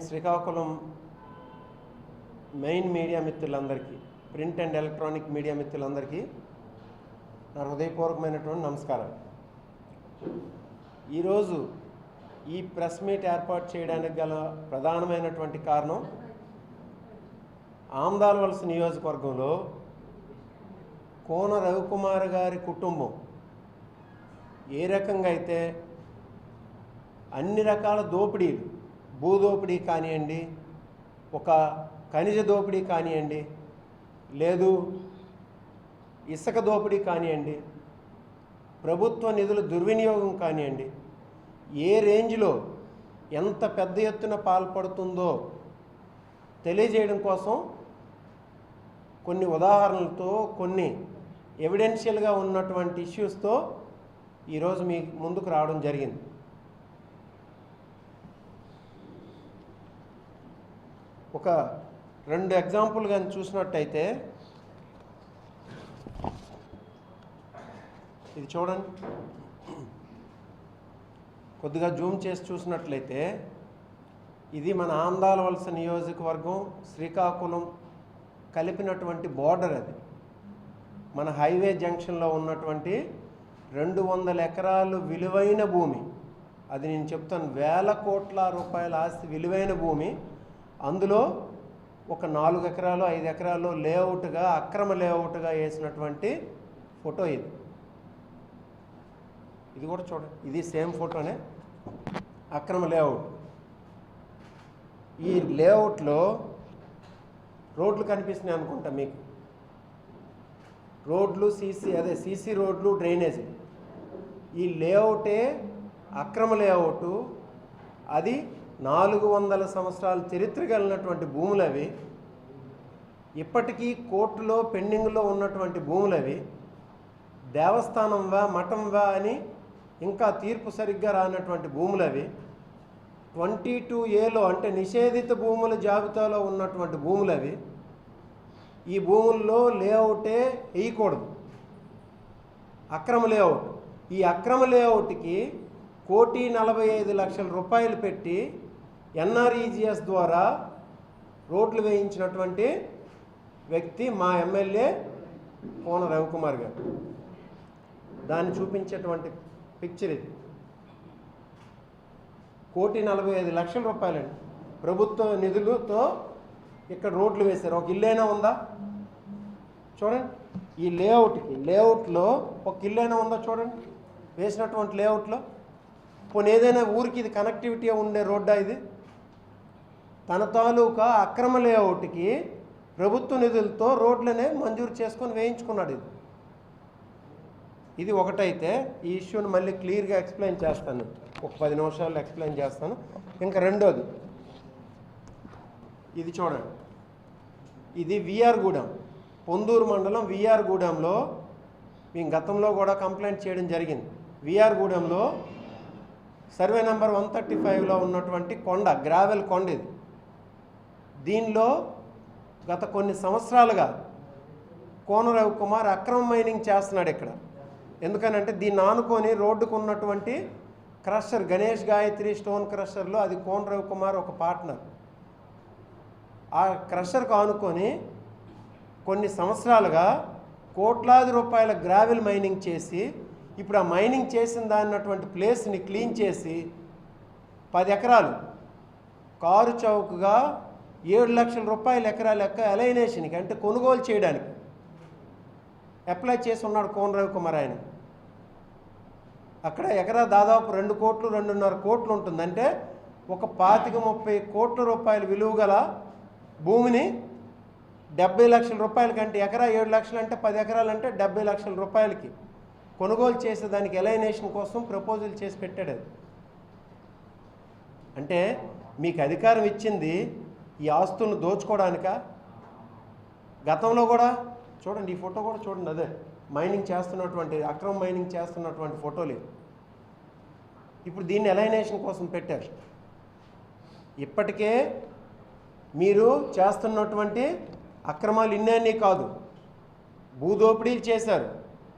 Srikakulam main media మిత్రులందరికీ, print and electronic media మిత్రులందరికీ నా హృదయపూర్వకమైనటువంటి నమస్కారం. ఈరోజు ఈ ప్రెస్ మీట్ ఏర్పాటు చేయడానికి గల ప్రధానమైనటువంటి కారణం, ఆమదాలవలస నియోజకవర్గంలో కోన రవికుమార్ గారి కుటుంబం ఏ రకంగా అయితే అన్ని రకాల దోపిడీలు, భూదోపిడీ కానివ్వండి, ఒక ఖనిజ దోపిడీ కానివ్వండి, లేదు ఇసుక దోపిడీ కానివ్వండి, ప్రభుత్వ నిధుల దుర్వినియోగం కానివ్వండి, ఏ రేంజ్లో ఎంత పెద్ద ఎత్తున పాల్పడుతుందో తెలియజేయడం కోసం కొన్ని ఉదాహరణలతో, కొన్ని ఎవిడెన్షియల్గా ఉన్నటువంటి ఇష్యూస్తో ఈరోజు మీ ముందుకు రావడం జరిగింది. ఒక 2 ఎగ్జాంపుల్ కానీ చూసినట్టయితే, ఇది చూడండి, కొద్దిగా జూమ్ చేసి చూసినట్లయితే ఇది మన ఆమదాలవలస నియోజకవర్గం శ్రీకాకుళం కలిపినటువంటి బోర్డర్. అది మన హైవే జంక్షన్లో ఉన్నటువంటి 200 ఎకరాలు విలువైన భూమి. అది నేను చెప్తాను, వేల కోట్ల రూపాయల ఆస్తి విలువైన భూమి. అందులో ఒక 4 ఎకరాలు 5 ఎకరాలు లేఅవుట్గా, అక్రమ లేఅవుట్గా వేసినటువంటి ఫోటో ఇది. ఇది కూడా చూడండి, ఇది సేమ్ ఫోటోనే, అక్రమ లేఅవుట్. ఈ లేఅవుట్లో రోడ్లు కనిపిస్తున్నాయి అనుకుంటా మీకు, రోడ్లు సీసీ రోడ్లు, డ్రైనేజీ. ఈ లేఅవుటే అక్రమ లేఅవుటు. అది 400 సంవత్సరాల చరిత్ర కలిగినటువంటి భూములు అవి. ఇప్పటికీ కోర్టులో పెండింగ్లో ఉన్నటువంటి భూములు అవి. దేవస్థానంవా మఠంవా అని ఇంకా తీర్పు సరిగ్గా రానటువంటి భూములు అవి. 22A అంటే నిషేధిత భూముల జాబితాలో ఉన్నటువంటి భూములు అవి. ఈ భూముల్లో లేఅవుటే వేయకూడదు, అక్రమ లేఅవుట్. ఈ అక్రమ లేఅవుట్కి 1,45,00,000 రూపాయలు పెట్టి NREGS ద్వారా రోడ్లు వేయించినటువంటి వ్యక్తి మా ఎమ్మెల్యే కోన రవికుమార్ గారు. దాన్ని చూపించేటువంటి పిక్చర్ ఇది. 1,45,00,000 రూపాయలండి ప్రభుత్వ నిధులతో ఇక్కడ రోడ్లు వేశారు. ఒక ఇల్లైనా ఉందా చూడండి. ఈ లేఅవుట్లో ఒక ఇల్లైనా ఉందా చూడండి, వేసినటువంటి లేఅవుట్లో. పోనీ ఏదైనా ఊరికి ఇది కనెక్టివిటీ ఉండే రోడ్డా ఇది? తన తాలూకా అక్రమ లేఅవుట్కి ప్రభుత్వ నిధులతో రోడ్లనే మంజూరు చేసుకొని వేయించుకున్నాడు. ఇది ఒకటైతే, ఈ ఇష్యూని మళ్ళీ క్లియర్గా ఎక్స్ప్లెయిన్ చేస్తాను, ఒక 10 నిమిషాల్లో ఎక్స్ప్లెయిన్ చేస్తాను. ఇంకా రెండోది, ఇది చూడండి, ఇది విఆర్ గూడెం, పొందూరు మండలం విఆర్ గూడెంలో మేము గతంలో కూడా కంప్లైంట్ చేయడం జరిగింది. విఆర్ గూడెంలో సర్వే నెంబర్ 135లో ఉన్నటువంటి కొండ, గ్రావెల్ కొండ ఇది. దీనిలో గత కొన్ని సంవత్సరాలుగా కోన రవికుమార్ అక్రమ మైనింగ్ చేస్తున్నాడు ఇక్కడ. ఎందుకనంటే దీన్ని ఆనుకొని రోడ్డుకు ఉన్నటువంటి క్రషర్, గణేష్ గాయత్రి స్టోన్ క్రషర్లో అది కోన రవికుమార్ ఒక పార్ట్నర్. ఆ క్రషర్కు ఆనుకొని కొన్ని సంవత్సరాలుగా కోట్లాది రూపాయల గ్రావెల్ మైనింగ్ చేసి, ఇప్పుడు ఆ మైనింగ్ చేసిన దాన్నటువంటి ప్లేస్ని క్లీన్ చేసి 10 ఎకరాలు కారు చౌకగా 7 లక్షల రూపాయల ఎకరా లెక్క అలైనేషన్కి, అంటే కొనుగోలు చేయడానికి అప్లై చేసి ఉన్నాడు కోన రవికుమార్. ఆయన అక్కడ ఎకరా దాదాపు 2 కోట్లు 2.5 కోట్లు ఉంటుంది. అంటే ఒక 25-30 కోట్ల రూపాయల విలువ గల భూమిని 70 లక్షల రూపాయల కంటే, ఎకరా 7 లక్షలు అంటే 10 ఎకరాలు అంటే 70 లక్షల రూపాయలకి కొనుగోలు చేసేదానికి ఎలైనేషన్ కోసం ప్రపోజల్ చేసి పెట్టాడు. అది అంటే మీకు అధికారం ఇచ్చింది ఈ ఆస్తులను దోచుకోవడానిక? గతంలో కూడా చూడండి, ఈ ఫోటో కూడా చూడండి, అదే మైనింగ్ చేస్తున్నటువంటి, అక్రమ మైనింగ్ చేస్తున్నటువంటి ఫోటోలు. ఇప్పుడు దీన్ని ఎలైనేషన్ కోసం పెట్టారు. ఇప్పటికే మీరు చేస్తున్నటువంటి అక్రమాలు ఇన్నీ కాదు, భూదోపిడీలు చేశారు.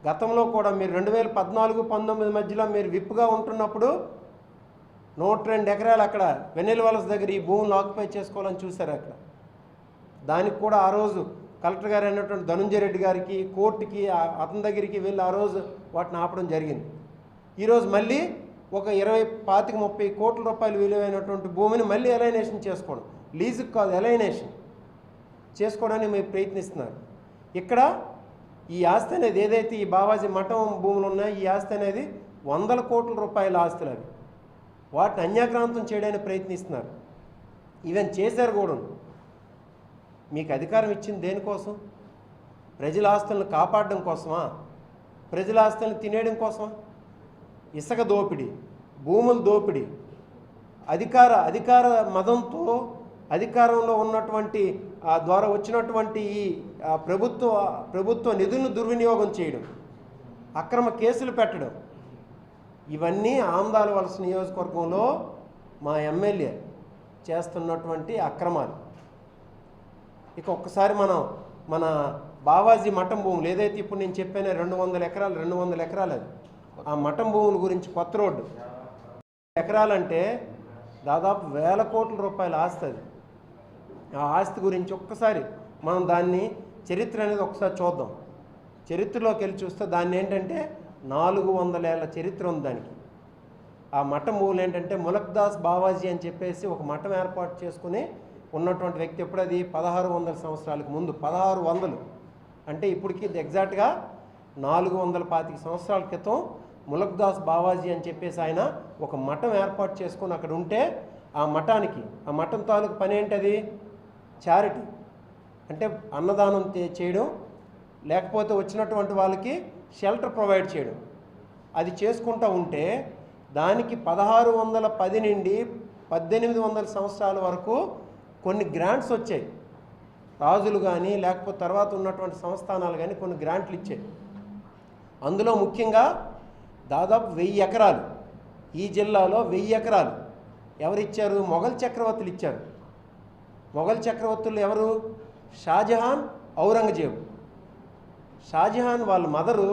గతంలో కూడా మీరు 2014-19 మధ్యలో మీరు విప్గా ఉంటున్నప్పుడు 102 ఎకరాలు అక్కడ వెన్నెల వలస దగ్గర ఈ భూములు ఆక్యుపై చేసుకోవాలని చూశారు అక్కడ. దానికి కూడా ఆ రోజు కలెక్టర్ గారు అయినటువంటి ధనుంజయ రెడ్డి గారికి కోర్టుకి అతని దగ్గరికి వెళ్ళి ఆ రోజు వాటిని ఆపడం జరిగింది. ఈరోజు మళ్ళీ ఒక 20-25-30 కోట్ల రూపాయలు విలువైనటువంటి భూమిని మళ్ళీ ఎలైనేషన్ చేసుకోవడం, లీజుకు కాదు ఎలైనేషన్ చేసుకోవడానికి మీరు ప్రయత్నిస్తున్నారు. ఇక్కడ ఈ ఆస్తి అనేది ఏదైతే ఈ బావాజీ మఠం భూములు ఉన్నాయో ఈ ఆస్తి అనేది 100 కోట్ల రూపాయల ఆస్తులు అవి. వాటిని అన్యాక్రాంతం చేయడానికి ప్రయత్నిస్తున్నారు. ఈవెన్ చేశారు కూడా. మీకు అధికారం ఇచ్చింది దేనికోసం? ప్రజల ఆస్తులను కాపాడడం కోసమా? ప్రజల ఆస్తులను తినేయడం కోసమా? ఇసుక దోపిడీ, భూముల దోపిడీ, అధికార మదంతో అధికారంలో ఉన్నటువంటి ద్వారా వచ్చినటువంటి ఈ ప్రభుత్వ నిధులను దుర్వినియోగం చేయడం, అక్రమ కేసులు పెట్టడం, ఇవన్నీ ఆమదాల వలస నియోజకవర్గంలో మా ఎమ్మెల్యే చేస్తున్నటువంటి అక్రమాలు. ఇక ఒక్కసారి మన బావాజీ మఠం భూములు ఏదైతే ఇప్పుడు నేను చెప్పానో 200 ఎకరాలు అది. ఆ మఠం భూముల గురించి కొత్త రోడ్డు ఎకరాలంటే దాదాపు 1000 కోట్ల రూపాయల ఆస్తి అది. ఆ ఆస్తి గురించి ఒక్కసారి మనం దాన్ని చరిత్ర అనేది ఒకసారి చూద్దాం. చరిత్రలోకి వెళ్ళి చూస్తే దాన్ని ఏంటంటే 400 ఏళ్ళ చరిత్ర ఉంది దానికి. ఆ మఠం భూములు ఏంటంటే ములక్దాస్ బావాజీ అని చెప్పేసి ఒక మఠం ఏర్పాటు చేసుకుని ఉన్నటువంటి వ్యక్తి. ఎప్పుడు అది 1600 సంవత్సరాలకు ముందు, 1600 అంటే ఇప్పటికి ఎగ్జాక్ట్గా 425 సంవత్సరాల క్రితం ములక్దాస్ బావాజీ అని చెప్పేసి ఆయన ఒక మఠం ఏర్పాటు చేసుకొని అక్కడ ఉంటే ఆ మఠం తాలూకు పని ఏంటది? చారిటీ, అంటే అన్నదానం చేయడం, లేకపోతే వచ్చినటువంటి వాళ్ళకి షెల్టర్ ప్రొవైడ్ చేయడం. అది చేసుకుంటూ ఉంటే దానికి 1610 నుండి 1800 సంవత్సరాల వరకు కొన్ని గ్రాంట్స్ వచ్చాయి. రాజులు కానీ లేకపోతే తర్వాత ఉన్నటువంటి సంస్థానాలు కానీ కొన్ని గ్రాంట్లు ఇచ్చాయి. అందులో ముఖ్యంగా దాదాపు 1000 ఎకరాలు ఈ జిల్లాలో 1000 ఎకరాలు ఎవరిచ్చారు? మొఘల్ చక్రవర్తులు ఇచ్చారు. మొఘల్ చక్రవర్తులు ఎవరు? షాజహాన్, ఔరంగజేబు. షాజహాన్ వాళ్ళ మదరు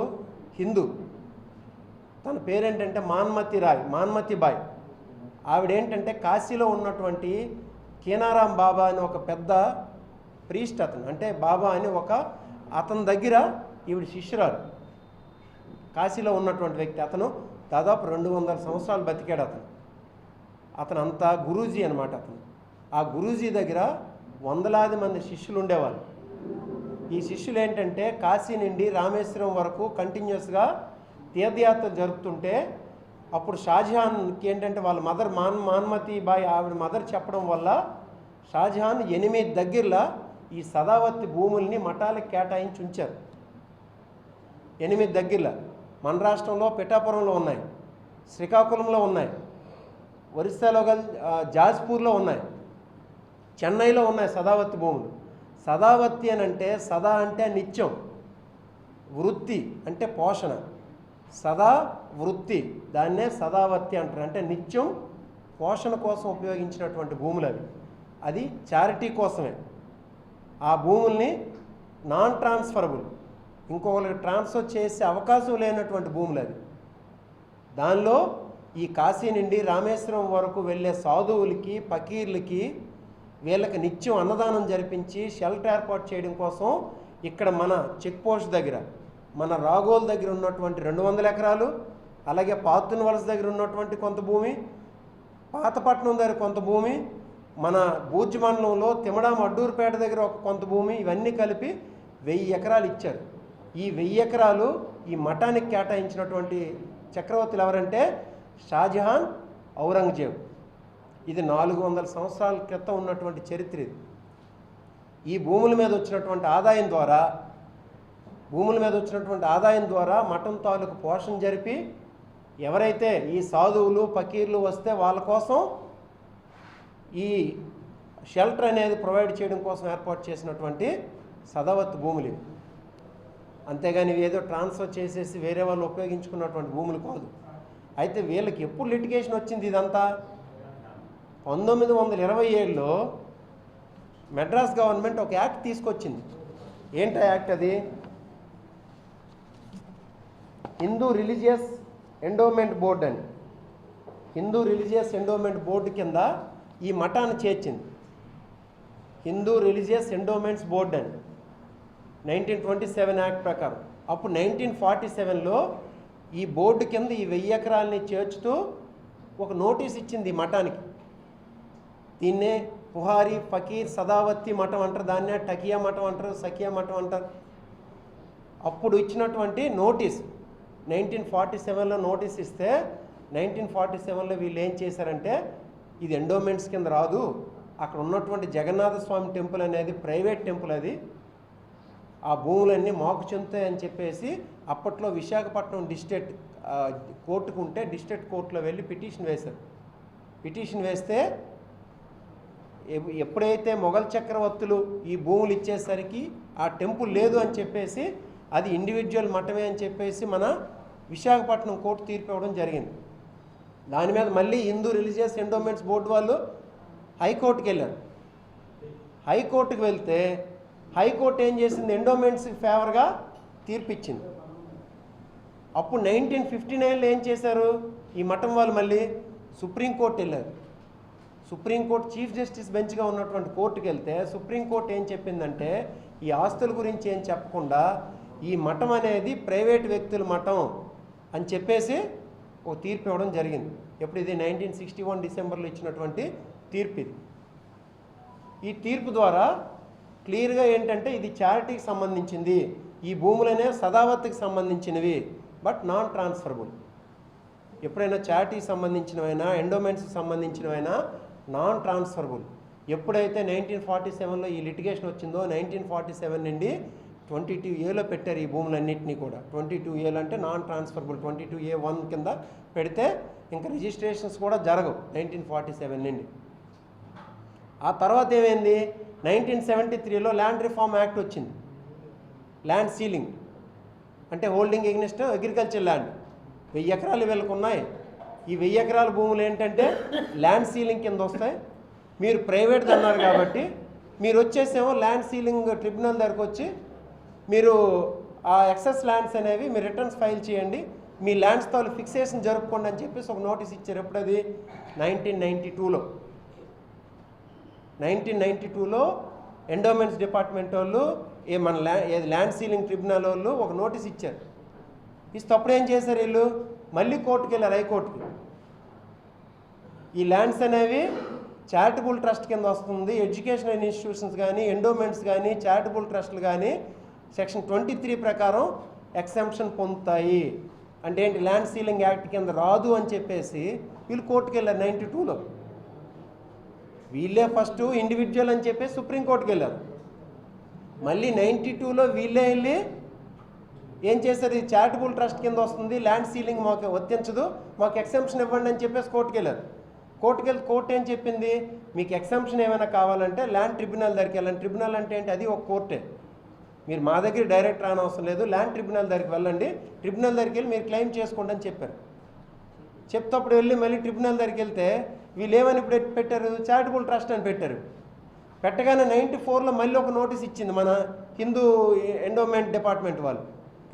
హిందూ, తన పేరేంటంటే మాన్మతి బాయ్. ఆవిడేంటంటే కాశీలో ఉన్నటువంటి కేనారాం బాబా అని ఒక పెద్ద ప్రీస్ట్ అతను, అంటే బాబా అని అతని దగ్గర ఈవిడ శిష్యురాలు. కాశీలో ఉన్నటువంటి వ్యక్తి అతను దాదాపు 200 సంవత్సరాలు బతికాడు అతను అంతా గురూజీ అనమాట అతను. ఆ గురూజీ దగ్గర వందలాది మంది శిష్యులు ఉండేవాళ్ళు. ఈ శిష్యులు ఏంటంటే కాశీ నుండి రామేశ్వరం వరకు కంటిన్యూస్గా తీర్థయాత్ర జరుపుతుంటే అప్పుడు షాజహాన్కి ఏంటంటే వాళ్ళ మదర్ మాన్మతి బాయ్ ఆవిడ మదర్ చెప్పడం వల్ల షాజహాన్ 8 దగ్గరలో ఈ సదావర్తి భూముల్ని మఠాలకు కేటాయించి ఉంచారు. 8 దగ్గరలో మన రాష్ట్రంలో పిఠాపురంలో ఉన్నాయి, శ్రీకాకుళంలో ఉన్నాయి, ఒరిస్సాలో జాజ్పూర్లో ఉన్నాయి, చెన్నైలో ఉన్నాయి సదావర్తి భూములు. సదావర్తి అని అంటే సదా అంటే నిత్యం, వృత్తి అంటే పోషణ, సదా వృత్తి, దాన్నే సదావర్తి అంటారు. అంటే నిత్యం పోషణ కోసం ఉపయోగించినటువంటి భూములు అవి. అది చారిటీ కోసమే. ఆ భూముల్ని నాన్ ట్రాన్స్ఫరబుల్, ఇంకొకరికి ట్రాన్స్ఫర్ చేసే అవకాశం లేనటువంటి భూములు అది. దానిలో ఈ కాశీ నుండి రామేశ్వరం వరకు వెళ్ళే సాధువులకి, ఫకీర్లకి వీళ్ళకి నిత్యం అన్నదానం జరిపించి షెల్టర్ ఏర్పాటు చేయడం కోసం ఇక్కడ మన చెక్ పోస్ట్ దగ్గర, మన రాగోల్ దగ్గర ఉన్నటువంటి 200 ఎకరాలు, అలాగే పాతుని వలస దగ్గర ఉన్నటువంటి కొంత భూమి, పాతపట్నం దగ్గర కొంత భూమి, మన బూర్జి మండలంలో తిమడాం అడ్డూరుపేట దగ్గర ఒక కొంత భూమి, ఇవన్నీ కలిపి 1000 ఎకరాలు ఇచ్చారు. ఈ 1000 ఎకరాలు ఈ మఠానికి కేటాయించినటువంటి చక్రవర్తులు ఎవరంటే షాజహాన్, ఔరంగజేబు. ఇది 400 సంవత్సరాల క్రితం ఉన్నటువంటి చరిత్ర ఇది. ఈ భూముల మీద వచ్చినటువంటి ఆదాయం ద్వారా మఠం తాలూకు పోషణ జరిపి ఎవరైతే ఈ సాధువులు ఫకీర్లు వస్తే వాళ్ళ కోసం ఈ షెల్టర్ అనేది ప్రొవైడ్ చేయడం కోసం ఏర్పాటు చేసినటువంటి సదావర్తి భూములు ఇవి. అంతేగాని ఏదో ట్రాన్స్ఫర్ చేసేసి వేరే వాళ్ళు ఉపయోగించుకున్నటువంటి భూములు కాదు. అయితే వీళ్ళకి ఎప్పుడు లిటిగేషన్ వచ్చింది ఇదంతా? 1927లో మెడ్రాస్ గవర్నమెంట్ ఒక యాక్ట్ తీసుకొచ్చింది. ఏంటా యాక్ట్ అది? హిందూ రిలీజియస్ ఎండోమెంట్ బోర్డ్ అని. హిందూ రిలీజియస్ ఎండోమెంట్ బోర్డు కింద ఈ మఠాన్ని చేర్చింది. హిందూ రిలీజియస్ ఎండోమెంట్స్ బోర్డు అని 1927 యాక్ట్ ప్రకారం. అప్పుడు 1947లో ఈ బోర్డు కింద ఈ 1000 ఎకరాలని చేర్చుతూ ఒక నోటీస్ ఇచ్చింది ఈ మఠానికి. దీన్నే పుహారి ఫకీర్ సదావత్తి మఠం అంటారు, దాన్నే టకియా మఠం అంటారు, సకియా మఠం అంటారు. అప్పుడు ఇచ్చినటువంటి నోటీస్ 1947లో నోటీస్ ఇస్తే 1947లో వీళ్ళు ఏం చేశారంటే ఇది ఎండోమెంట్స్ కింద రాదు, అక్కడ ఉన్నటువంటి జగన్నాథ స్వామి టెంపుల్ అనేది ప్రైవేట్ టెంపుల్, అది ఆ భూములన్నీ మాకు చెందుతాయని చెప్పేసి అప్పట్లో విశాఖపట్నం డిస్ట్రిక్ట్ కోర్టుకు ఉంటే డిస్ట్రిక్ట్ కోర్టులో వెళ్ళి పిటిషన్ వేశారు. పిటిషన్ వేస్తే ఎప్పుడైతే మొఘల్ చక్రవర్తులు ఈ భూములు ఇచ్చేసరికి ఆ టెంపుల్ లేదు అని చెప్పేసి అది ఇండివిజువల్ మఠమే అని చెప్పేసి మన విశాఖపట్నం కోర్టు తీర్పు ఇవ్వడం జరిగింది. దాని మీద మళ్ళీ హిందూ రిలీజియస్ ఎండోమెంట్స్ బోర్డు వాళ్ళు హైకోర్టుకి వెళ్ళారు. హైకోర్టుకు వెళ్తే హైకోర్టు ఏం చేసింది, ఎండోమెంట్స్కి ఫేవర్గా తీర్పు ఇచ్చింది. అప్పుడు 1959లో ఏం చేశారు, ఈ మఠం వాళ్ళు మళ్ళీ సుప్రీంకోర్టు వెళ్ళారు. సుప్రీంకోర్టు చీఫ్ జస్టిస్ బెంచ్గా ఉన్నటువంటి కోర్టుకు వెళ్తే సుప్రీంకోర్టు ఏం చెప్పిందంటే ఈ ఆస్తుల గురించి ఏం చెప్పకుండా ఈ మఠం అనేది ప్రైవేట్ వ్యక్తుల మఠం అని చెప్పేసి ఓ తీర్పు ఇవ్వడం జరిగింది. ఎప్పుడు ఇది 1961 డిసెంబర్లో ఇచ్చినటువంటి తీర్పు ఇది. ఈ తీర్పు ద్వారా క్లియర్గా ఏంటంటే ఇది చారిటీకి సంబంధించింది, ఈ భూములనే సదావత్తికి సంబంధించినవి, బట్ నాన్ ట్రాన్స్ఫరబుల్. ఎప్పుడైనా చారిటీకి సంబంధించినవైనా ఎండోమెంట్స్కి సంబంధించినవైనా నాన్ ట్రాన్స్ఫరబుల్. ఎప్పుడైతే 1947లో ఈ లిటిగేషన్ వచ్చిందో 1947 నుండి 22A పెట్టారు ఈ భూములన్నింటినీ కూడా. 22A అంటే నాన్ ట్రాన్స్ఫరబుల్, 22A(1) కింద పెడితే ఇంకా రిజిస్ట్రేషన్స్ కూడా జరగవు 1947 నుండి. ఆ తర్వాత ఏమైంది, 1973లో ల్యాండ్ రిఫార్మ్ యాక్ట్ వచ్చింది. ల్యాండ్ సీలింగ్ అంటే హోల్డింగ్ ఎగ్నెస్ట్ అగ్రికల్చర్ ల్యాండ్ 1000 ఎకరాలు వీళ్ళకు ఉన్నాయి. ఈ 1000 ఎకరాల భూములు ఏంటంటే ల్యాండ్ సీలింగ్ కింద వస్తాయి. మీరు ప్రైవేట్ అన్నారు కాబట్టి మీరు వచ్చేసేమో ల్యాండ్ సీలింగ్ ట్రిబ్యునల్ దగ్గరకు వచ్చి మీరు ఆ ఎక్సెస్ ల్యాండ్స్ అనేవి మీరు రిటర్న్స్ ఫైల్ చేయండి, మీ ల్యాండ్స్ తో ఫిక్సేషన్ జరుపుకోండి అని చెప్పేసి ఒక నోటీస్ ఇచ్చారు. ఎప్పుడు అది 1992లో ఎండోమెంట్స్ డిపార్ట్మెంట్ వాళ్ళు మన ల్యాండ్ సీలింగ్ ట్రిబ్యునల్ వాళ్ళు ఒక నోటీస్ ఇచ్చారు. ఇస్తే అప్పుడు ఏం చేశారు, వీళ్ళు మళ్ళీ కోర్టుకు వెళ్ళారు, హైకోర్టుకి. ఈ ల్యాండ్స్ అనేవి చారిటబుల్ ట్రస్ట్ కింద వస్తుంది, ఎడ్యుకేషనల్ ఇన్స్టిట్యూషన్స్ కానీ ఎండోమెంట్స్ కానీ చారిటబుల్ ట్రస్టులు కానీ సెక్షన్ 23 ప్రకారం ఎక్సెంప్షన్ పొందుతాయి. అంటే ఏంటి, ల్యాండ్ సీలింగ్ యాక్ట్ కింద రాదు అని చెప్పేసి వీళ్ళు కోర్టుకు వెళ్ళారు. 92లో వీళ్ళే ఫస్ట్ ఇండివిజువల్ అని చెప్పేసి సుప్రీంకోర్టుకి వెళ్ళారు. మళ్ళీ 92లో వీళ్ళే వెళ్ళి ఏం చేశారు, ఇది చారిటబుల్ ట్రస్ట్ కింద వస్తుంది, ల్యాండ్ సీలింగ్ మాకు వర్తించదు, మాకు ఎక్సెంప్షన్ ఇవ్వండి అని చెప్పేసి కోర్టుకు వెళ్ళారు. కోర్టు ఏం చెప్పింది, మీకు ఎక్సెంప్షన్ ఏమైనా కావాలంటే ల్యాండ్ ట్రిబ్యునల్ దగ్గరికి వెళ్ళండి. ట్రిబ్యునల్ అంటే ఏంటి, అది ఒక కోర్టే, మీరు మా దగ్గర డైరెక్ట్ రానవసరం లేదు, ల్యాండ్ ట్రిబ్యునల్ దగ్గరికి వెళ్ళండి, ట్రిబ్యునల్ దగ్గరికి వెళ్ళి మీరు క్లెయిమ్ చేసుకోండి అని చెప్పారు. చెప్తప్పుడు వెళ్ళి మళ్ళీ ట్రిబ్యునల్ దగ్గరికి వెళ్తే వీళ్ళు ఏమని పెట్టారు, చారిటబుల్ ట్రస్ట్ అని పెట్టారు. పెట్టగానే 94లో మళ్ళీ ఒక నోటీస్ ఇచ్చింది మన హిందూ ఎండోమెంట్ డిపార్ట్మెంట్ వాళ్ళు,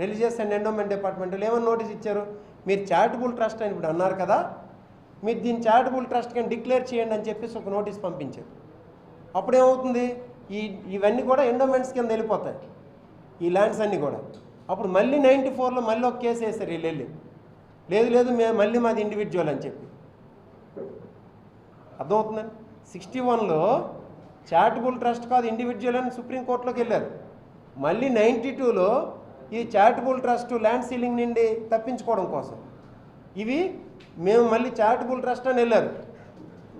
రిలీజియస్ అండ్ ఎండోమెంట్ డిపార్ట్మెంట్ వాళ్ళు ఏమని నోటీస్ ఇచ్చారు, మీరు చారిటబుల్ ట్రస్ట్ అని ఇప్పుడు అన్నారు కదా, మీరు దీన్ని చారిటబుల్ ట్రస్ట్ కింద డిక్లేర్ చేయండి అని చెప్పేసి ఒక నోటీస్ పంపించారు. అప్పుడేమవుతుంది, ఇవన్నీ కూడా ఎండోమెంట్స్ కింద వెళ్ళిపోతాయి ఈ ల్యాండ్స్ అన్నీ కూడా. అప్పుడు మళ్ళీ 94లో మళ్ళీ ఒక కేసు వేశారు వీళ్ళు వెళ్ళి, లేదు మేము మళ్ళీ మాది ఇండివిజువల్ అని చెప్పి. అర్థమవుతుందండి. 61లో చారిటబుల్ ట్రస్ట్ కాదు ఇండివిజువల్ అని సుప్రీంకోర్టులోకి వెళ్ళారు. మళ్ళీ 92లో ఈ చారిటబుల్ ట్రస్ట్ ల్యాండ్ సీలింగ్ నుండి తప్పించుకోవడం కోసం ఇవి మేము మళ్ళీ చారిటబుల్ ట్రస్ట్ అని వెళ్ళారు.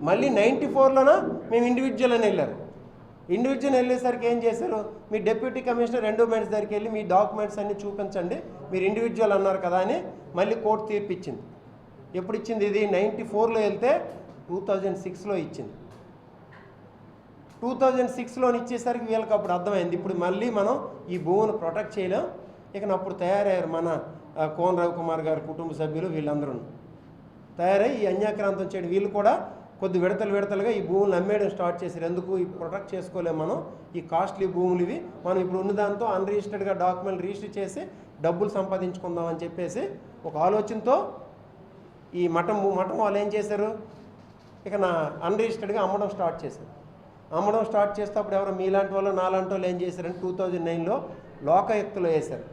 మళ్ళీ 94లోన మేము ఇండివిజువల్ అని వెళ్ళారు. ఇండివిజువల్ వెళ్ళేసరికి ఏం చేశారు, మీ డిప్యూటీ కమిషనర్ ఎండోమెంట్స్ దగ్గరికి వెళ్ళి మీ డాక్యుమెంట్స్ అన్నీ చూపించండి, మీరు ఇండివిజువల్ అన్నారు కదా అని మళ్ళీ కోర్టు తీర్పు ఇచ్చింది. ఎప్పుడు ఇచ్చింది, ఇది 94లో వెళ్తే 2006లో ఇచ్చింది. 2006లో ఇచ్చేసరికి వీళ్ళకి అప్పుడు అర్థమైంది, ఇప్పుడు మళ్ళీ మనం ఈ భూమిని ప్రొటెక్ట్ చేయలేం. ఇక అప్పుడు తయారయ్యారు మన కోన రవికుమార్ గారి కుటుంబ సభ్యులు, వీళ్ళందరూ తయారై ఈ అన్యాక్రాంతం చేయడం, వీళ్ళు కూడా కొద్ది విడతలుగా ఈ భూములు అమ్మేయడం స్టార్ట్ చేశారు. ఎందుకు, ఈ ప్రొటెక్ట్ చేసుకోలేము మనం, ఈ కాస్ట్లీ భూములు ఇవి, మనం ఇప్పుడు ఉన్నదాంతో అన్రిజిస్టర్డ్గా డాక్యుమెంట్ రిజిస్టర్ చేసి డబ్బులు సంపాదించుకుందాం అని చెప్పేసి ఒక ఆలోచనతో ఈ మఠం వాళ్ళు ఏం చేశారు, ఇక అన్రిజిస్టర్డ్గా అమ్మడం స్టార్ట్ చేశారు. అమ్మడం స్టార్ట్ చేస్తే అప్పుడు ఎవరో మీలాంటి వాళ్ళు నాలాంటి వాళ్ళు ఏం చేశారంటే 2009లో లోకాయుక్తలో వేశారు.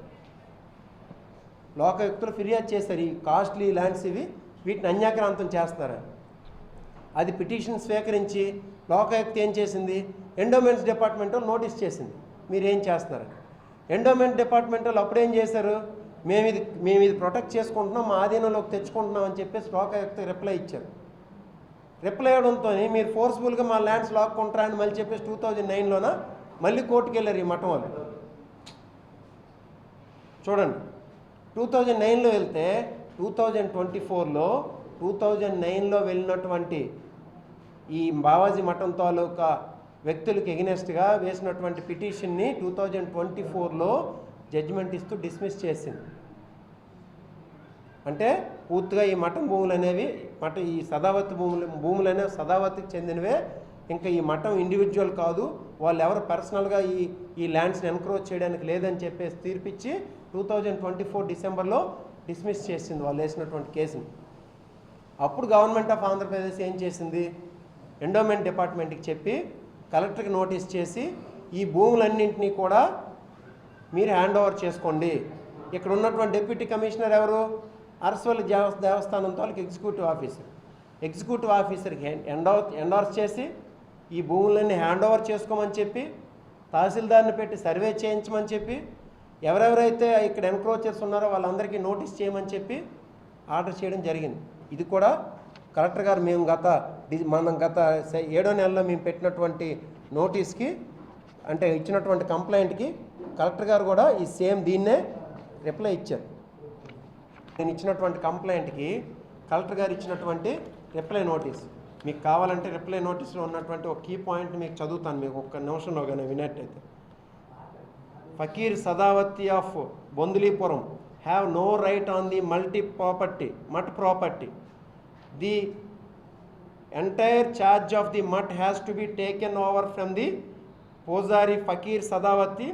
లోకాయుక్తలు ఫిర్యాదు చేశారు, ఈ కాస్ట్లీ ల్యాండ్స్ వీటిని అన్యాక్రాంతం చేస్తున్నారని. అది పిటిషన్ స్వీకరించి లోకాయుక్త ఏం చేసింది, ఎండోమెంట్స్ డిపార్ట్మెంట్ వాళ్ళు నోటీస్ చేసింది మీరేం చేస్తున్నారని. ఎండోమెంట్ డిపార్ట్మెంట్ వాళ్ళు అప్పుడు ఏం చేశారు, మేము ఇది ప్రొటెక్ట్ చేసుకుంటున్నాం, మా ఆధీనంలోకి తెచ్చుకుంటున్నాం అని చెప్పేసి లోకాయుక్త రిప్లై ఇచ్చారు. రిప్లై ఇవ్వడంతో మీరు ఫోర్స్ఫుల్గా మా ల్యాండ్స్ లాక్కుంటారా అని మళ్ళీ చెప్పేసి 2009లోన మళ్ళీ కోర్టుకు వెళ్ళారు ఈ మఠం వాళ్ళు. చూడండి, 2009లో వెళ్తే 2024లో వెళ్ళినటువంటి ఈ బావాజీ మఠం తాలూకా వ్యక్తులకు ఎగనెస్ట్గా వేసినటువంటి పిటిషన్ని 2024లో జడ్జిమెంట్ ఇస్తూ డిస్మిస్ చేసింది. అంటే పూర్తిగా ఈ మఠం భూములు అనేవి ఈ సదావతి భూములు అనేవి సదావతికి చెందినవే, ఇంకా ఈ మఠం ఇండివిజువల్ కాదు, వాళ్ళు ఎవరు పర్సనల్గా ఈ ల్యాండ్స్ని ఎన్క్రోచ్ చేయడానికి లేదని చెప్పేసి తీర్పిచ్చి 2024 డిసెంబర్లో డిస్మిస్ చేసింది వాళ్ళు వేసినటువంటి కేసుని. అప్పుడు గవర్నమెంట్ ఆఫ్ ఆంధ్రప్రదేశ్ ఏం చేసింది, ఎండోమెంట్ డిపార్ట్మెంట్కి చెప్పి కలెక్టర్కి నోటీస్ చేసి ఈ భూములన్నింటినీ కూడా మీరు హ్యాండ్ ఓవర్ చేసుకోండి. ఇక్కడ ఉన్నటువంటి డిప్యూటీ కమిషనర్ ఎవరు, అరసవల్లి దేవస్థానం తాలూకు ఎగ్జిక్యూటివ్ ఆఫీసర్కి ఎండోర్స్ చేసి ఈ భూములన్నీ హ్యాండ్ ఓవర్ చేసుకోమని చెప్పి, తహసీల్దార్ని పెట్టి సర్వే చేయించమని చెప్పి, ఎవరెవరైతే ఇక్కడ ఎన్క్రోచర్స్ ఉన్నారో వాళ్ళందరికీ నోటీస్ చేయమని చెప్పి ఆర్డర్ చేయడం జరిగింది. ఇది కూడా కలెక్టర్ గారు మనం గత 7వ నెలలో మేము పెట్టినటువంటి నోటీస్కి అంటే ఇచ్చినటువంటి కంప్లైంట్కి కలెక్టర్ గారు కూడా ఈ సేమ్ దీన్నే రిప్లై ఇచ్చారు. నేను ఇచ్చినటువంటి కంప్లైంట్కి కలెక్టర్ గారు ఇచ్చినటువంటి రిప్లై నోటీస్ మీకు కావాలంటే రిప్లై నోటీస్లో ఉన్నటువంటి ఒక కీ పాయింట్ మీకు చదువుతాను, మీకు ఒక్క నిమిషంలో కానీ వినట్టయితే. Fakir Sadavati of Bondulipuram have no right on the mutt property. The entire charge of the mutt has to be taken over from the Pozari Fakir Sadavati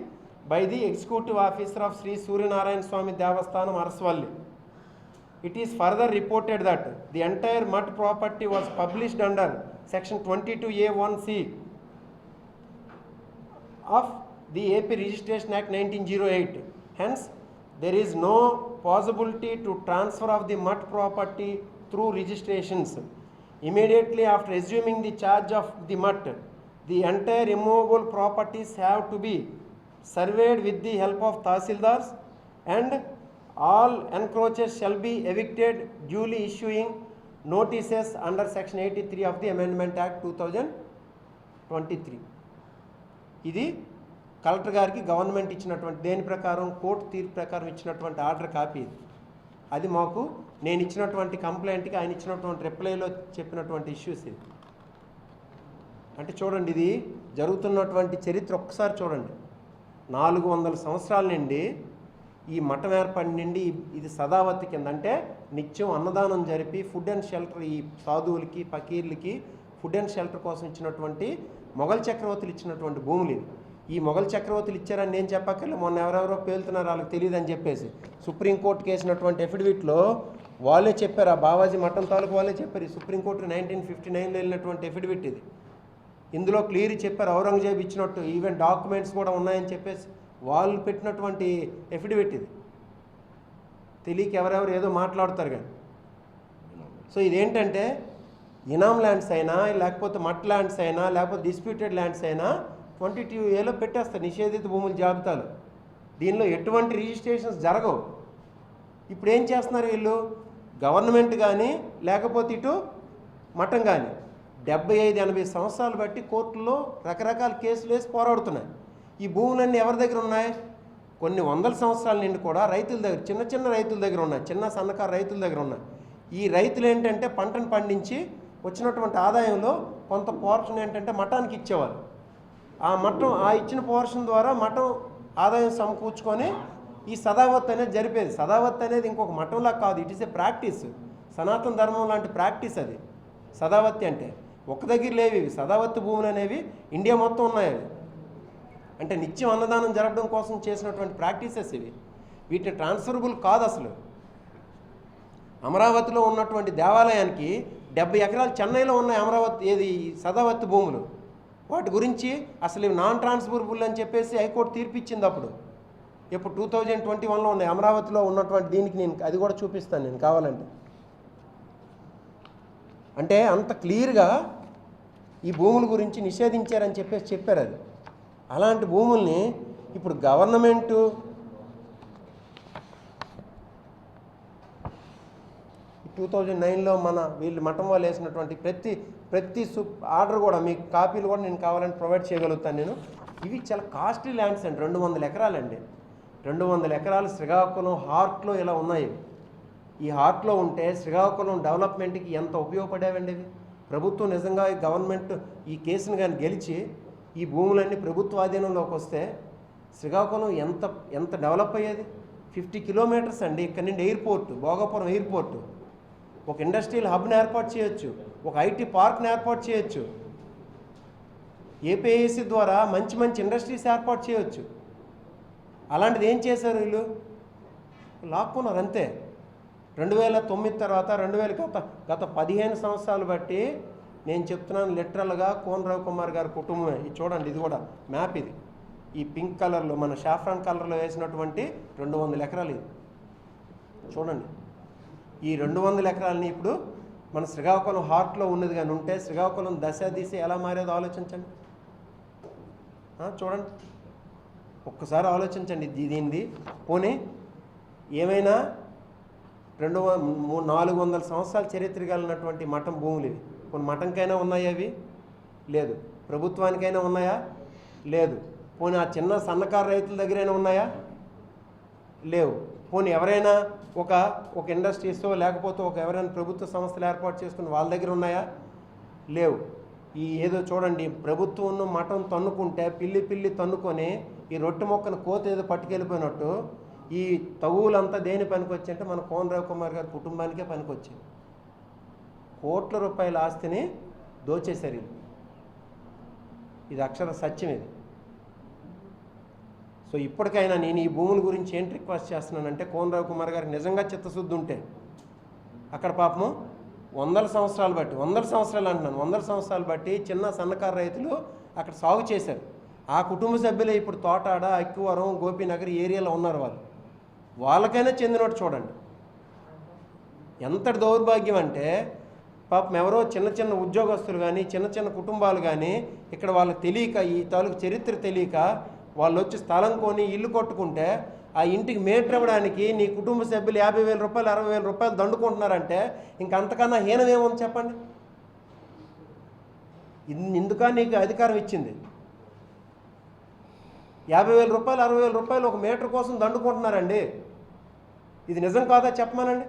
by the executive officer of Sri Suryanarayan Swami Devasthanam Arasvalli. It is further reported that the entire mutt property was published under section 22A(1)(c) of the AP Registration Act 1908. Hence, there is no possibility to transfer of the mutt property through registrations. Immediately after assuming the charge of the mutt, the entire immovable properties have to be surveyed with the help of Tahsildars, and all encroachers shall be evicted, duly issuing notices under section 83 of the Amendment Act 2023. ఇది collector గారికి government ఇచ్చినటువంటి దేని ప్రకారం court తీర్పు ప్రకారం ఇచ్చినటువంటి order copy ఇది. అది మాకు నేను ఇచ్చినటువంటి కంప్లైంట్కి ఆయన ఇచ్చినటువంటి రిప్లైలో చెప్పినటువంటి ఇష్యూస్ ఇది. అంటే చూడండి, ఇది జరుగుతున్నటువంటి చరిత్ర ఒక్కసారి చూడండి. 400 సంవత్సరాల నుండి ఈ మఠం ఏర్పడి నుండి ఇది సదావతి కింద అంటే నిత్యం అన్నదానం జరిపి ఫుడ్ అండ్ షెల్టర్ ఈ సాధువులకి ఫకీర్లకి ఫుడ్ అండ్ షెల్టర్ కోసం ఇచ్చినటువంటి మొఘల్ చక్రవర్తులు ఇచ్చినటువంటి భూములు ఇవి. ఈ మొఘల్ చక్రవర్తులు ఇచ్చారని నేను చెప్పక్కర్లే, మొన్న ఎవరెవరో పేలుతున్నారు వాళ్ళకి తెలియదని చెప్పేసి సుప్రీంకోర్టుకి వేసినటువంటి ఎఫిడవిట్లో వాళ్ళే చెప్పారు, ఆ బావాజీ మఠం తాలూకు వాళ్ళే చెప్పారు. ఈ సుప్రీంకోర్టు 1959లో వెళ్ళినటువంటి ఎఫిడవిట్ ఇది. ఇందులో క్లియర్ చెప్పారు ఔరంగజేబు ఇచ్చినట్టు, ఈవెన్ డాక్యుమెంట్స్ కూడా ఉన్నాయని చెప్పేసి వాళ్ళు పెట్టినటువంటి ఎఫిడవిట్ ఇది. తెలియక ఎవరెవరు ఏదో మాట్లాడుతారు కానీ. సో ఇదేంటంటే ఇనామ్ ల్యాండ్స్ అయినా లేకపోతే మట్ ల్యాండ్స్ అయినా లేకపోతే డిస్ప్యూటెడ్ ల్యాండ్స్ అయినా 22A పెట్టేస్తారు నిషేధిత భూముల జాబితాలు. దీనిలో ఎటువంటి రిజిస్ట్రేషన్స్ జరగవు. ఇప్పుడు ఏం చేస్తున్నారు వీళ్ళు, గవర్నమెంట్ కానీ లేకపోతే ఇటు మఠం కానీ 75-80 సంవత్సరాలు బట్టి కోర్టుల్లో రకరకాల కేసులు వేసి పోరాడుతున్నాయి. ఈ భూములన్నీ ఎవరి దగ్గర ఉన్నాయి, కొన్ని వందల సంవత్సరాల నుండి కూడా రైతుల దగ్గర, చిన్న రైతుల దగ్గర ఉన్నాయి, చిన్న సన్నకారు రైతుల దగ్గర ఉన్నాయి. ఈ రైతులు ఏంటంటే పంటను పండించి వచ్చినటువంటి ఆదాయంలో కొంత పోర్షన్ ఏంటంటే మఠానికి ఇచ్చేవాళ్ళు. ఆ ఇచ్చిన పోర్షన్ ద్వారా మఠం ఆదాయం సమకూర్చుకొని ఈ సదావత్ అనేది జరిపేది. సదావత్ అనేది ఇంకొక మఠంలా కాదు, ఇట్ ఈస్ ఏ ప్రాక్టీస్, సనాతన ధర్మం లాంటి ప్రాక్టీస్ అది. సదావతి అంటే ఒక దగ్గర లేవు ఇవి, సదావతి భూములు అనేవి ఇండియా మొత్తం ఉన్నాయి. అవి అంటే నిత్యం అన్నదానం జరపడం కోసం చేసినటువంటి ప్రాక్టీసెస్ ఇవి. వీటిని ట్రాన్స్ఫరబుల్ కాదు అసలు. అమరావతిలో ఉన్నటువంటి దేవాలయానికి 70 ఎకరాలు చెన్నైలో ఉన్నాయి అమరావతి ఏది సదావర్తి భూములు. వాటి గురించి అసలు ఇవి నాన్ ట్రాన్స్ఫరబుల్ అని చెప్పేసి హైకోర్టు తీర్పిచ్చింది అప్పుడు. ఇప్పుడు 2021లో ఉన్నాయి అమరావతిలో ఉన్నటువంటి దీనికి. నేను అది కూడా చూపిస్తాను నేను కావాలంటే. అంటే అంత క్లియర్గా ఈ భూముల గురించి నిషేధించారని చెప్పేసి చెప్పారు. అది అలాంటి భూముల్ని ఇప్పుడు గవర్నమెంటు 2009లో మన వీళ్ళు మఠం వాళ్ళు వేసినటువంటి ప్రతి ఆర్డర్ కూడా మీకు కాపీలు కూడా నేను కావాలని ప్రొవైడ్ చేయగలుగుతాను నేను. ఇవి చాలా కాస్ట్లీ ల్యాండ్స్ అండి. 200 ఎకరాలండి. 200 ఎకరాలు శ్రీకాకుళం హార్ట్లో ఇలా ఉన్నాయి. ఈ హార్ట్లో ఉంటే శ్రీకాకుళం డెవలప్మెంట్కి ఎంత ఉపయోగపడేవండి ఇవి. ప్రభుత్వం నిజంగా గవర్నమెంట్ ఈ కేసును కానీ గెలిచి ఈ భూములన్నీ ప్రభుత్వ ఆధీనంలోకి వస్తే శ్రీకాకుళం ఎంత డెవలప్ అయ్యేది. 50 కిలోమీటర్స్ అండి ఇక్కడ నుండి ఎయిర్పోర్ట్, భోగాపురం ఎయిర్పోర్టు. ఒక ఇండస్ట్రియల్ హబ్ని ఏర్పాటు చేయొచ్చు, ఒక ఐటీ పార్క్ని ఏర్పాటు చేయొచ్చు, ఏపీఐసి ద్వారా మంచి ఇండస్ట్రీస్ ఏర్పాటు చేయొచ్చు. అలాంటిది ఏం చేశారు వీళ్ళు? లాక్కున్నారు అంతే. 2009 తర్వాత గత 15 సంవత్సరాలు బట్టి నేను చెప్తున్నాను లిటరల్గా కోన రవికుమార్ గారి కుటుంబమే. ఇది చూడండి, ఇది కూడా మ్యాప్. ఇది ఈ పింక్ కలర్లో మన షాఫ్రాన్ కలర్లో వేసినటువంటి 200 ఎకరాలు. ఇది చూడండి. ఈ 200 ఎకరాలని ఇప్పుడు మన శ్రీకాకుళం హార్ట్లో ఉన్నది కానీ ఉంటే శ్రీకాకుళం దిశ ఎలా మారేదో ఆలోచించండి. చూడండి, ఒక్కసారి ఆలోచించండి దీనిది. పోనీ ఏమైనా 400 సంవత్సరాల చరిత్ర కలిగినటువంటి మఠం భూములు ఇవి. పోనీ మఠంకైనా ఉన్నాయా అవి? లేదు. ప్రభుత్వానికైనా ఉన్నాయా? లేదు. పోనీ ఆ చిన్న సన్నకారు రైతుల దగ్గరైనా ఉన్నాయా? లేవు. పోనీ ఎవరైనా ఒక ఇండస్ట్రీసో లేకపోతే ఎవరైనా ప్రభుత్వ సంస్థలు ఏర్పాటు చేసుకుని వాళ్ళ దగ్గర ఉన్నాయా? లేవు. ఈ ఏదో చూడండి, ప్రభుత్వం మఠం తన్నుకుంటే పిల్లి తన్నుకొని ఈ రొట్టె మొక్కను కోత ఏదో పట్టుకెళ్ళిపోయినట్టు ఈ తగువులంతా దేని పనికొచ్చి అంటే మన కోన రవికుమార్ గారి కుటుంబానికే పనికొచ్చింది. కోట్ల రూపాయల ఆస్తిని దోచేశారు. ఇది అక్షర సత్యం. ఇది. సో ఇప్పటికైనా నేను ఈ భూముల గురించి ఏంటి రిక్వెస్ట్ చేస్తున్నానంటే, కోన రవికుమార్ గారికి నిజంగా చిత్తశుద్ధి ఉంటే అక్కడ పాపము 100 సంవత్సరాలు బట్టి 100 సంవత్సరాలు అంటున్నాను 100 సంవత్సరాలు బట్టి చిన్న సన్నకారు రైతులు అక్కడ సాగు చేశారు. ఆ కుటుంబ సభ్యులే ఇప్పుడు తోటాడ, అక్కివరం, గోపీనగర్ ఏరియాలో ఉన్నారు. వాళ్ళకైనా చెందినట్టు చూడండి. ఎంతటి దౌర్భాగ్యం అంటే పాపం ఎవరో చిన్న ఉద్యోగస్తులు కానీ చిన్న కుటుంబాలు కానీ ఇక్కడ వాళ్ళకి తెలియక, ఈ తాలూకు చరిత్ర తెలియక వాళ్ళు వచ్చి స్థలం కొని ఇల్లు కొట్టుకుంటే ఆ ఇంటికి మేటర్ ఇవ్వడానికి నీ కుటుంబ సభ్యులు 50,000 రూపాయలు 60,000 రూపాయలు దండుకుంటున్నారంటే ఇంకంతకన్నా హీనమేమని చెప్పండి. ఇందుక నీకు అధికారం ఇచ్చింది. 50,000 రూపాయలు 60,000 రూపాయలు ఒక మీటర్ కోసం దండుకుంటున్నారండి. ఇది నిజం కాదా చెప్పమానండి.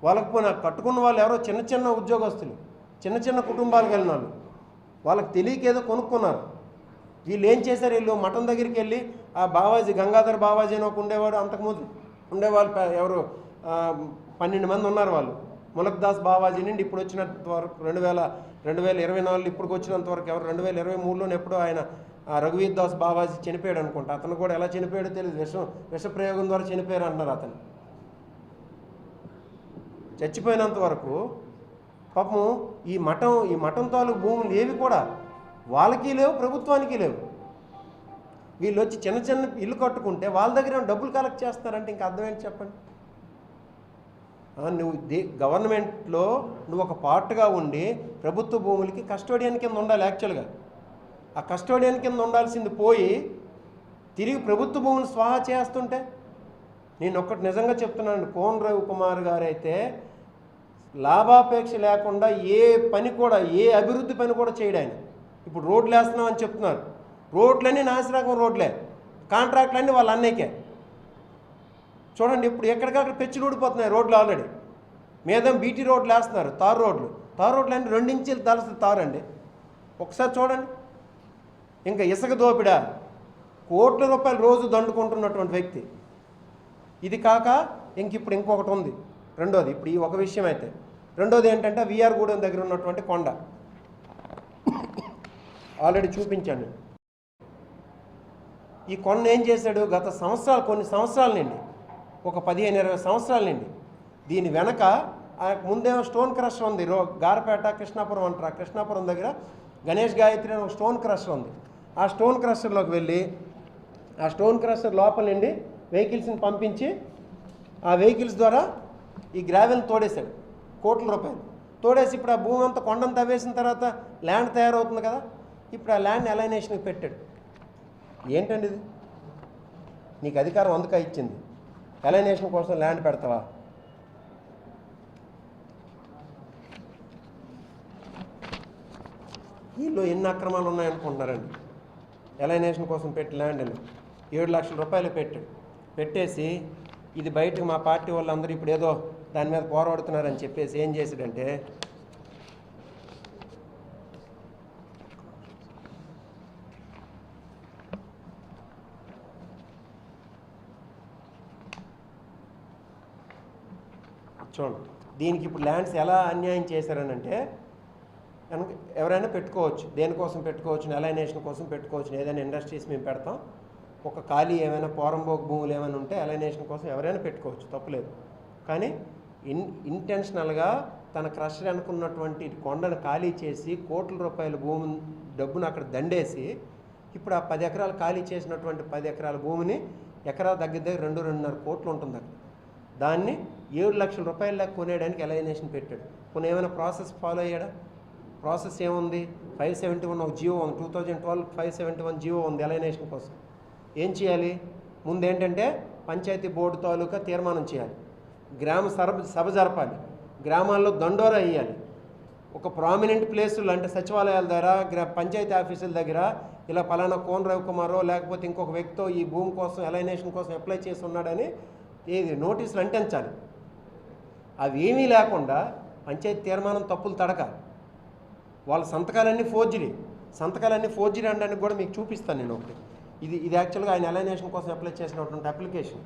వాళ్ళకు పోయిన కట్టుకున్న వాళ్ళు ఎవరో చిన్న ఉద్యోగస్తులు, చిన్న కుటుంబాలు కలిగిన వాళ్ళు, వాళ్ళకి తెలియకేదో కొనుక్కున్నారు. వీళ్ళు ఏం చేశారు? వీళ్ళు మఠం దగ్గరికి వెళ్ళి ఆ బావాజీ, గంగాధర్ బావాజీ అని ఒక ఉండేవాడు, అంతకుముందు ఉండేవాళ్ళు ఎవరు 12 మంది ఉన్నారు. వాళ్ళు ములక్దాస్ బావాజీ నుండి ఇప్పుడు వచ్చినంత వరకు 2024 ఇప్పుడు వచ్చినంత వరకు ఎవరు 2023లోనే ఎప్పుడో ఆయన రఘువీర్ దాస్ బావాజీ చనిపోయాడు అనుకుంటా. అతను కూడా ఎలా చనిపోయాడో తెలియదు. విషప్రయోగం ద్వారా చనిపోయారు అంటున్నారు. అతను చచ్చిపోయినంత వరకు పాపం ఈ మఠం తాలూకు భూములు ఏవి కూడా వాళ్ళకి లేవు, ప్రభుత్వానికి లేవు. వీళ్ళు వచ్చి చిన్న ఇల్లు కట్టుకుంటే వాళ్ళ దగ్గర డబ్బులు కలెక్ట్ చేస్తారంటే ఇంకా అర్థం ఏంటి చెప్పండి. నువ్వు గవర్నమెంట్లో నువ్వు ఒక పార్ట్గా ఉండి ప్రభుత్వ భూములకి కస్టోడియన్ కింద ఉండాలి. యాక్చువల్గా ఆ కస్టోడియన్ కింద ఉండాల్సింది పోయి తిరిగి ప్రభుత్వ భూములు స్వాహా చేస్తుంటే, నేను ఒక్కటి నిజంగా చెప్తున్నాను, కోన రవికుమార్ గారు అయితే లాభాపేక్ష లేకుండా ఏ అభివృద్ధి పని కూడా చేయడు ఆయన. ఇప్పుడు రోడ్లు వేస్తున్నామని చెప్తున్నారు. రోడ్లన్నీ నాసిరకం రోడ్లే, కాంట్రాక్ట్లన్నీ వాళ్ళ అన్నయ్యకే. చూడండి, ఇప్పుడు ఎక్కడికక్కడ పెచ్చులు ఊడిపోతున్నాయి రోడ్లు. ఆల్రెడీ మీద బీటీ రోడ్లు వేస్తున్నారు, తారు రోడ్లు అంటే 2 ఇంచులు తలసి తారు అండి. ఒకసారి చూడండి. ఇంకా ఇసుక దోపిడా, కోట్ల రూపాయలు రోజు దండుకుంటున్నటువంటి వ్యక్తి. ఇది కాక ఇప్పుడు ఇంకొకటి ఉంది. రెండోది, ఇప్పుడు ఈ ఒక విషయం అయితే, రెండోది ఏంటంటే విఆర్ గూడెం దగ్గర ఉన్నటువంటి కొండ. ఆల్రెడీ చూపించాను. ఈ కొండ ఏం చేశాడు? కొన్ని సంవత్సరాల నుండి ఒక 15-20 సంవత్సరాల నుండి. దీని వెనక ముందేమో స్టోన్ క్రషర్ ఉంది, గారపేట కృష్ణాపురం అంటారు. కృష్ణాపురం దగ్గర గణేష్ గాయత్రి అని ఒక స్టోన్ క్రషర్ ఉంది. ఆ స్టోన్ క్రషర్లోకి వెళ్ళి ఆ స్టోన్ క్రషర్ లోపల నుండి వెహికల్స్ని పంపించి ఆ వెహికల్స్ ద్వారా ఈ గ్రావెల్ని తోడేశాడు, కోట్ల రూపాయలు తోడేసి ఇప్పుడు ఆ భూమి అంతా కొండను తవ్వేసిన తర్వాత ల్యాండ్ తయారవుతుంది కదా, ఇప్పుడు ఆ ల్యాండ్ అలైనేషన్కి పెట్టాడు. ఏంటండి ఇది? నీకు అధికారం అందుక ఇచ్చింది, అలైనేషన్ కోసం ల్యాండ్ పెడతావా? వీళ్ళు ఎన్ని అక్రమాలు ఉన్నాయనుకుంటున్నారండి. అలైనేషన్ కోసం పెట్టి ల్యాండ్ అని 7 లక్షల రూపాయలు పెట్టేసి ఇది బయటకు మా పార్టీ వాళ్ళందరూ ఇప్పుడు ఏదో దాని మీద పోరాడుతున్నారని చెప్పేసి ఏం చేశాడంటే, చూడండి దీనికి ఇప్పుడు ల్యాండ్స్ ఎలా అన్యాయం చేశారనంటే, ఎవరైనా పెట్టుకోవచ్చు, దేనికోసం పెట్టుకోవచ్చు, అలైనేషన్ కోసం పెట్టుకోవచ్చు. ఏదైనా ఇండస్ట్రీస్ మేము పెడతాం, ఒక ఖాళీ ఏమైనా పోరంబోక్ భూములు ఏమైనా ఉంటే అలైనేషన్ కోసం ఎవరైనా పెట్టుకోవచ్చు, తప్పులేదు. కానీ ఇంటెన్షనల్గా తన క్రషర్ అనుకున్నటువంటి కొండను ఖాళీ చేసి కోట్ల రూపాయల డబ్బును అక్కడ దండేసి ఇప్పుడు ఆ 10 ఎకరాలు ఖాళీ చేసినటువంటి 10 ఎకరాల భూమిని ఎకరా దగ్గర 2-2.5 కోట్లు ఉంటుంది అక్కడ. దాన్ని 7 లక్షల రూపాయల దాకా కొనేయడానికి అలైనేషన్ పెట్టాడు. కొన్ని ఏమైనా ప్రాసెస్ ఫాలో అయ్యాడా? ప్రాసెస్ ఏముంది? 571 ఒక జియో ఉంది, 2012 571 జియో ఉంది అలైనేషన్ కోసం. ఏం చేయాలి? ముందు ఏంటంటే పంచాయతీ బోర్డు తాలూకా తీర్మానం చేయాలి, గ్రామ సభ జరపాలి, గ్రామాల్లో దండోరా వేయాలి. ఒక ప్రామినెంట్ ప్లేసులు అంటే సచివాలయాల దగ్గర, పంచాయతీ ఆఫీసుల దగ్గర ఇలా పలానా కోన రవికుమారో లేకపోతే ఇంకొక వ్యక్తితో ఈ భూమి కోసం అలైనేషన్ కోసం అప్లై చేసి ఉన్నాడని నోటీసులు అంటించాలి. అవి ఏమీ లేకుండా పంచాయతీ తీర్మానం తప్పులు తడక వాళ్ళ సంతకాలన్నీ ఫోర్జరీ అనడానికి కూడా మీకు చూపిస్తాను నేను ఒకటి. ఇది యాక్చువల్గా ఆయన అలైనేషన్ కోసం అప్లై చేసినటువంటి అప్లికేషన్.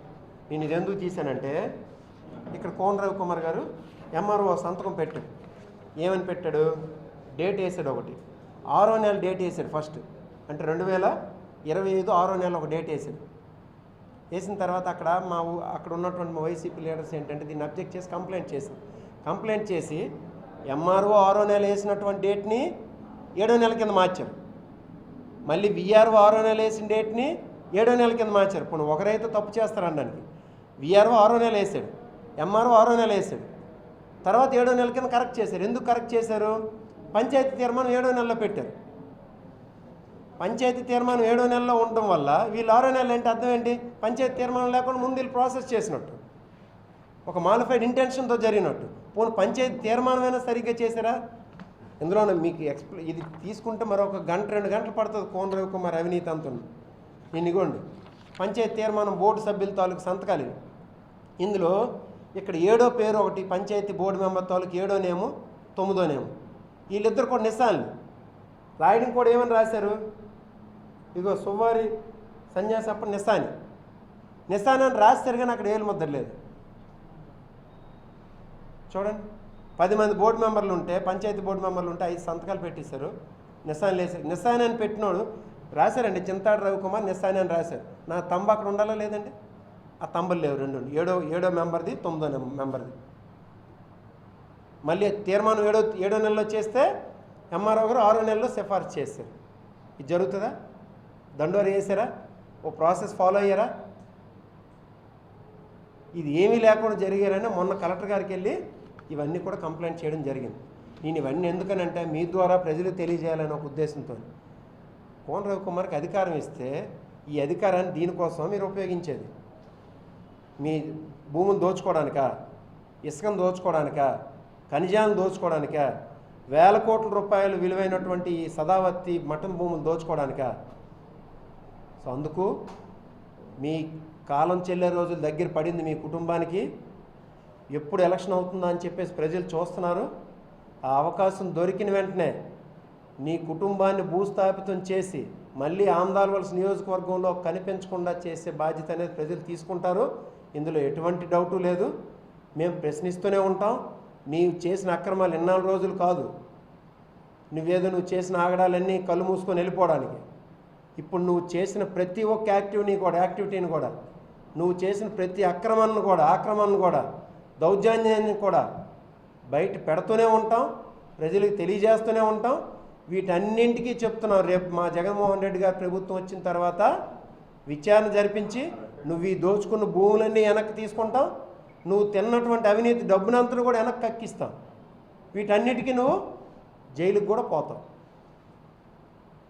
నేను ఇది ఎందుకు తీశానంటే, ఇక్కడ కోన రవికుమార్ గారు ఎంఆర్ఓ సంతకం పెట్టాడు. ఏమని పెట్టాడు? డేట్ వేసాడు, ఒకటి 6వ నెల డేట్ వేసాడు ఫస్ట్, అంటే 2025 6వ నెల ఒక డేట్ వేసాడు. వేసిన తర్వాత అక్కడ ఉన్నటువంటి వైసీపీ లీడర్స్ ఏంటంటే దీన్ని అబ్జెక్ట్ చేసి కంప్లైంట్ చేసి ఎంఆర్ఓ 6వ నెల వేసినటువంటి డేట్ని 7వ నెల కింద మార్చారు. మళ్ళీ విఆర్ఓ 6వ నెల వేసిన డేట్ని 7వ నెల కింద మార్చారు. ఇప్పుడు ఒకరైతే తప్పు చేస్తారనడానికి విఆర్ఓ 6వ నెల వేసాడు, ఎంఆర్ఓ 6వ నెల వేసాడు, తర్వాత 7వ నెల కింద కరెక్ట్ చేశారు. ఎందుకు కరెక్ట్ చేశారు? పంచాయతీ తీర్మానం 7వ నెలలో పెట్టారు. పంచాయతీ తీర్మానం 7వ నెలలో ఉండడం వల్ల వీళ్ళు 6వ నెల ఏంటి అర్థం ఏంటి? పంచాయతీ తీర్మానం లేకుండా ముందు వీళ్ళు ప్రాసెస్ చేసినట్టు, ఒక మాలిఫైడ్ ఇంటెన్షన్తో జరిగినట్టు. పోనీ పంచాయతీ తీర్మానమైనా సరిగ్గా చేశారా? ఇందులో మీకు ఇది తీసుకుంటే మరొక 1-2 గంటలు పడుతుంది. కోన రవికుమార్ అవినీతి అంతుంది. ఇదిగోండి పంచాయతీ తీర్మానం బోర్డు సభ్యుల తాలూకు సంతకాలు. ఇందులో ఇక్కడ 7వ పేరు ఒకటి, పంచాయతీ బోర్డు మెంబర్ తాలూకు 7వ నేము 9వ నేము, వీళ్ళిద్దరు కూడా నిస్సాన్లు. రాయడం కూడా ఏమని రాశారు? ఇదిగో సువారి సన్యాసప్ప నిస్సాని అని రాస్తారు, కానీ అక్కడ ఏలు ముద్ర లేదు. చూడండి 10 మంది బోర్డు మెంబర్లు ఉంటే, పంచాయతీ బోర్డు మెంబర్లు ఉంటే 5 సంతకాలు పెట్టేశారు. నిస్సాని లేసారు. నిస్సాని అని పెట్టినోడు రాశారండి, చింతాడు రవికుమార్ నిస్సాని అని రాశారు. నా తంబ అక్కడ ఉండాలా లేదండి? ఆ తంబలు లేవు, 7వ మెంబర్ది 9వ మెంబర్ది. మళ్ళీ తీర్మానం 7వ నెలలో చేస్తే ఎంఆర్ఓ గారు 6వ నెలలో సిఫార్సు చేశారు. ఇది జరుగుతుందా? దండోరు వేసారా? ఓ ప్రాసెస్ ఫాలో అయ్యారా? ఇది ఏమీ లేకుండా జరిగారని మొన్న కలెక్టర్ గారికి వెళ్ళి ఇవన్నీ కూడా కంప్లైంట్ చేయడం జరిగింది. నేను ఇవన్నీ ఎందుకనంటే మీ ద్వారా ప్రజలకు తెలియజేయాలనే ఒక ఉద్దేశంతో. కోన రవికుమార్కి అధికారం ఇస్తే ఈ అధికారాన్ని దీనికోసం మీరు ఉపయోగించేది, మీ భూములు దోచుకోవడానికా, ఇసుకను దోచుకోవడానికా, ఖనిజాలను దోచుకోవడానికా, వేల కోట్ల రూపాయలు విలువైనటువంటి ఈ సదావర్తి మఠం భూములు దోచుకోవడానికా? సో అందుకు మీ కాలం చెల్లే రోజులు దగ్గర పడింది. మీ కుటుంబానికి ఎప్పుడు ఎలక్షన్ అవుతుందా అని చెప్పేసి ప్రజలు చూస్తున్నారు. ఆ అవకాశం దొరికిన వెంటనే నీ కుటుంబాన్ని భూస్థాపితం చేసి మళ్ళీ ఆంధ్రవలస నియోజకవర్గంలో కనిపించకుండా చేసే బాధ్యత అనేది ప్రజలు తీసుకుంటారు. ఇందులో ఎటువంటి డౌటు లేదు. మేము ప్రశ్నిస్తూనే ఉంటాం. నీవు చేసిన అక్రమాలు ఎన్నాళ్ళు రోజులు కాదు, నువ్వు చేసిన ఆగడాలన్నీ కళ్ళు మూసుకొని వెళ్ళిపోవడానికి. ఇప్పుడు నువ్వు చేసిన ప్రతి ఒక్క యాక్టివిటీని కూడా నువ్వు చేసిన ప్రతి ఆక్రమణను కూడా దౌర్జన్యాన్ని కూడా బయట పెడుతూనే ఉంటాం, ప్రజలకు తెలియజేస్తూనే ఉంటాం. వీటన్నింటికీ చెప్తున్నాం, రేపు మా జగన్మోహన్ రెడ్డి గారి ప్రభుత్వం వచ్చిన తర్వాత విచారణ జరిపించి నువ్వు ఈ దోచుకున్న భూములన్నీ వెనక్కి తీసుకుంటాం, నువ్వు తిన్నటువంటి అవినీతి డబ్బునంతను కూడా వెనక్కి కక్కిస్తాం. వీటన్నిటికీ నువ్వు జైలుకు కూడా పోతావు.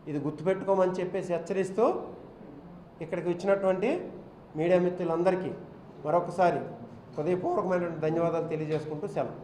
ఇది గుర్తుపెట్టుకోమని చెప్పేసి హెచ్చరిస్తూ ఇక్కడికి వచ్చినటువంటి మీడియా మిత్రులందరికీ మరొకసారి హృదయపూర్వకమైనటువంటి ధన్యవాదాలు తెలియజేసుకుంటూ సెలవు.